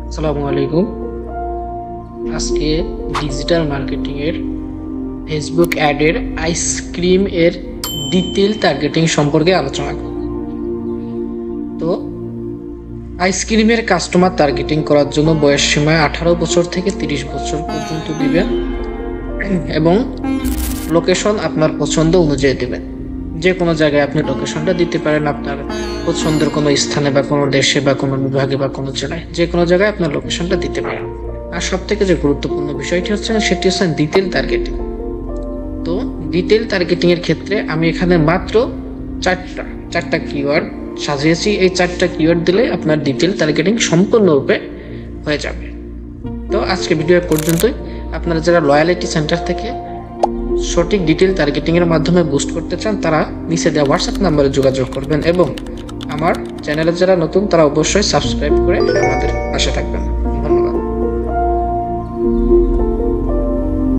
আসসালামু আলাইকুম। আজকে ডিজিটাল মার্কেটিং এর ফেসবুক অ্যাডের আইসক্রিম এর ডিটেইল টার্গেটিং সম্পর্কে আলোচনা করব। তো আইসক্রিমের কাস্টমার টার্গেটিং করার জন্য বয়স সীমা 18 বছর থেকে 30 বছর পর্যন্ত দিবেন এবং লোকেশন আপনার পছন্দ অনুযায়ী দিবেন। যে কোনো জায়গায় আপনি লোকেশনটা দিতে পারেন, আপনার পছন্দের কোনো স্থানে বা কোনো দেশে বা কোনো বিভাগে বা কোনো জেলায়, যে কোনো জায়গায় আপনার লোকেশনটা দিতে পারেন। আর সব থেকে যে গুরুত্বপূর্ণ বিষয়টি হচ্ছে সেটি হচ্ছে ডিটেল টার্গেটিং। তো ডিটেল টার্গেটিং এর ক্ষেত্রে আমি এখানে মাত্র চারটা কিওয়ার্ড সাজিয়েছি। এই চারটা কিওয়ার্ড দিলে আপনার ডিটেল টার্গেটিং সম্পূর্ণরূপে হয়ে যাবে। তো আজকে ভিডিও পর্যন্তই। আপনারা যারা লয়ালিটি সেন্টার থেকে সঠিক ডিটেল টার্গেটিং এর মাধ্যমে বুস্ট করতে চান তারা নিচে দেওয়া হোয়াটসঅ্যাপ নাম্বারে যোগাযোগ করবেন এবং আমার চ্যানেলে যারা নতুন তারা অবশ্যই সাবস্ক্রাইব করে আমাদের পাশে থাকবেন।